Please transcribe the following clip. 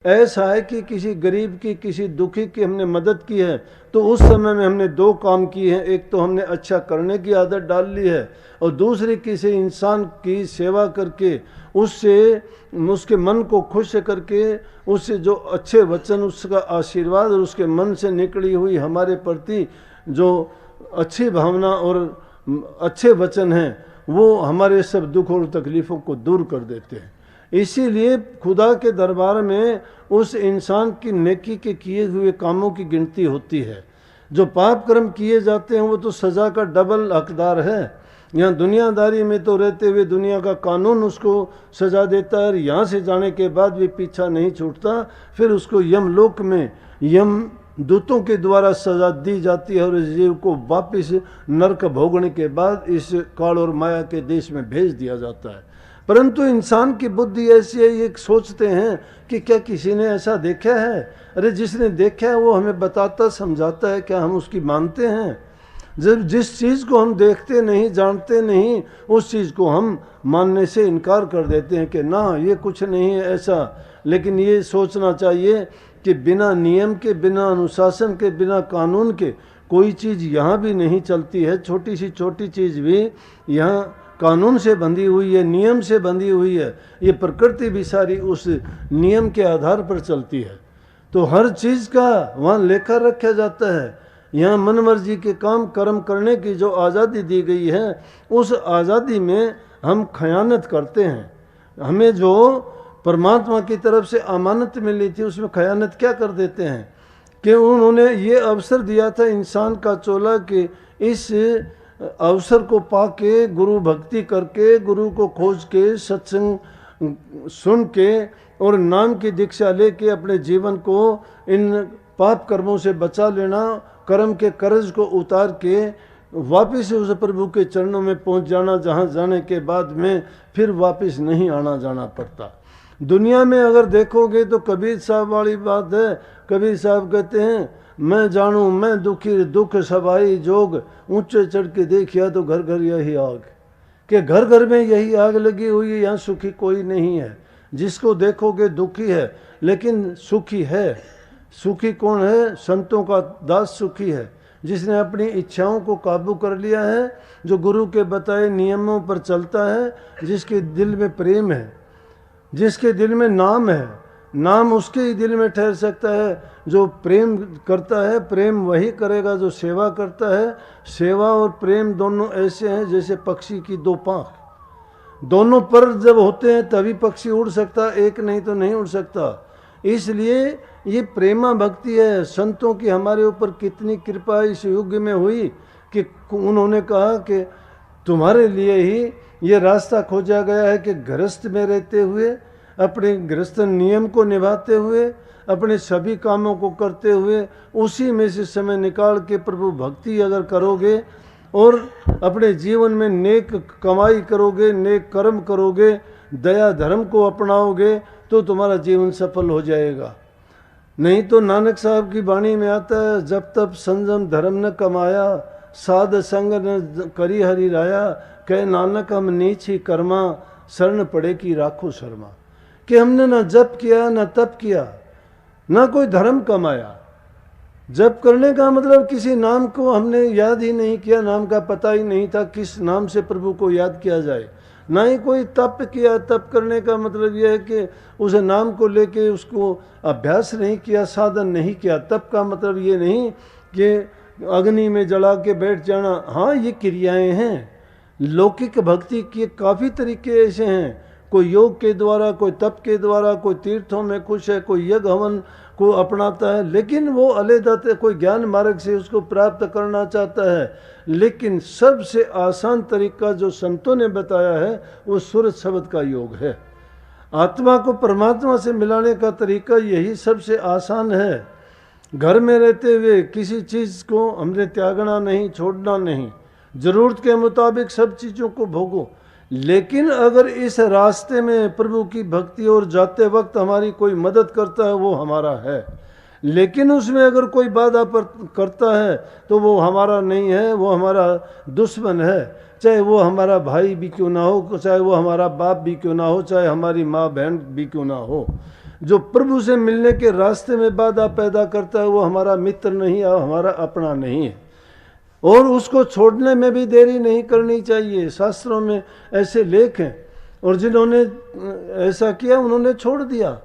ऐसा है कि किसी गरीब की, किसी दुखी की हमने मदद की है तो उस समय में हमने दो काम किए हैं। एक तो हमने अच्छा करने की आदत डाल ली है और दूसरी किसी इंसान की सेवा करके उससे उसके मन को खुश करके उससे जो अच्छे वचन, उसका आशीर्वाद और उसके मन से निकली हुई हमारे प्रति जो अच्छी भावना और अच्छे वचन हैं वो हमारे सब दुख और तकलीफ़ों को दूर कर देते हैं। इसीलिए खुदा के दरबार में उस इंसान की नेकी के किए हुए कामों की गिनती होती है। जो पाप कर्म किए जाते हैं वो तो सज़ा का डबल हकदार है। यहाँ दुनियादारी में तो रहते हुए दुनिया का कानून उसको सज़ा देता है और यहाँ से जाने के बाद भी पीछा नहीं छूटता। फिर उसको यमलोक में यम दूतों के द्वारा सजा दी जाती है और इस जीव को वापस नरक भोगने के बाद इस काल और माया के देश में भेज दिया जाता है। परंतु इंसान की बुद्धि ऐसी है, ये सोचते हैं कि क्या किसी ने ऐसा देखा है? अरे जिसने देखा है वो हमें बताता समझाता है, क्या हम उसकी मानते हैं? जब जिस चीज़ को हम देखते नहीं, जानते नहीं, उस चीज़ को हम मानने से इनकार कर देते हैं कि ना ये कुछ नहीं है ऐसा। लेकिन ये सोचना चाहिए कि बिना नियम के, बिना अनुशासन के, बिना कानून के कोई चीज़ यहाँ भी नहीं चलती है। छोटी सी छोटी चीज़ भी यहाँ कानून से बंधी हुई है, नियम से बंधी हुई है। ये प्रकृति भी सारी उस नियम के आधार पर चलती है। तो हर चीज़ का वहाँ लेखा रखा जाता है। यहाँ मन मर्जी के काम कर्म करने की जो आज़ादी दी गई है, उस आज़ादी में हम खयानत करते हैं। हमें जो परमात्मा की तरफ से अमानत मिली थी उसमें खयानत क्या कर देते हैं कि उन्होंने ये अवसर दिया था इंसान का चोला कि इस अवसर को पाके, गुरु भक्ति करके, गुरु को खोज के, सत्संग सुन के और नाम की दीक्षा लेके अपने जीवन को इन पाप कर्मों से बचा लेना, कर्म के कर्ज को उतार के वापस उस प्रभु के चरणों में पहुंच जाना, जहां जाने के बाद में फिर वापस नहीं आना जाना पड़ता। दुनिया में अगर देखोगे तो कबीर साहब वाली बात है। कबीर साहब कहते हैं, मैं जानूं मैं दुखी दुख सबाई जोग, ऊंचे चढ़ के देखिया तो घर घर यही आग। कि घर घर में यही आग लगी हुई है, यहाँ सुखी कोई नहीं है। जिसको देखोगे दुखी है लेकिन सुखी है। सुखी कौन है? संतों का दास सुखी है, जिसने अपनी इच्छाओं को काबू कर लिया है, जो गुरु के बताए नियमों पर चलता है, जिसके दिल में प्रेम है, जिसके दिल में नाम है। नाम उसके ही दिल में ठहर सकता है जो प्रेम करता है। प्रेम वही करेगा जो सेवा करता है। सेवा और प्रेम दोनों ऐसे हैं जैसे पक्षी की दो पाँख। दोनों पर जब होते हैं तभी पक्षी उड़ सकता, एक नहीं तो नहीं उड़ सकता। इसलिए ये प्रेमा भक्ति है। संतों की हमारे ऊपर कितनी कृपा इस युग में हुई कि उन्होंने कहा कि तुम्हारे लिए ही ये रास्ता खोजा गया है कि गृहस्थ में रहते हुए, अपने गृहस्थ नियम को निभाते हुए, अपने सभी कामों को करते हुए, उसी में से समय निकाल के प्रभु भक्ति अगर करोगे और अपने जीवन में नेक कमाई करोगे, नेक कर्म करोगे, दया धर्म को अपनाओगे तो तुम्हारा जीवन सफल हो जाएगा। नहीं तो नानक साहब की वाणी में आता है, जब तब संयम धर्म न कमाया, साध संग न करी हरि राया, कह नानक हम नीच ही कर्मा, शरण पड़े की राखो शर्मा। कि हमने ना जप किया ना तप किया ना कोई धर्म कमाया। जप करने का मतलब किसी नाम को हमने याद ही नहीं किया, नाम का पता ही नहीं था किस नाम से प्रभु को याद किया जाए। ना ही कोई तप किया। तप करने का मतलब यह है कि उस नाम को लेके उसको अभ्यास नहीं किया, साधन नहीं किया। तप का मतलब ये नहीं कि अग्नि में जला के बैठ जाना। हाँ, ये क्रियाएं हैं। लौकिक भक्ति के काफ़ी तरीके ऐसे हैं। कोई योग के द्वारा, कोई तप के द्वारा, कोई तीर्थों में खुश है, कोई यज्ञ हवन को अपनाता है, लेकिन वो अलग कोई ज्ञान मार्ग से उसको प्राप्त करना चाहता है। लेकिन सबसे आसान तरीका जो संतों ने बताया है वो सूरज शब्द का योग है। आत्मा को परमात्मा से मिलाने का तरीका यही सबसे आसान है। घर में रहते हुए किसी चीज़ को हमने त्यागना नहीं, छोड़ना नहीं। ज़रूरत के मुताबिक सब चीज़ों को भोगो। लेकिन अगर इस रास्ते में प्रभु की भक्ति और जाते वक्त हमारी कोई मदद करता है वो हमारा है। लेकिन उसमें अगर कोई बाधा करता है तो वो हमारा नहीं है, वो हमारा दुश्मन है। चाहे वो हमारा भाई भी क्यों ना हो, चाहे वो हमारा बाप भी क्यों ना हो, चाहे हमारी माँ बहन भी क्यों ना हो। जो प्रभु से मिलने के रास्ते में बाधा पैदा करता है वो हमारा मित्र नहीं है, हमारा अपना नहीं है, और उसको छोड़ने में भी देरी नहीं करनी चाहिए। शास्त्रों में ऐसे लेख हैं, और जिन्होंने ऐसा किया उन्होंने छोड़ दिया।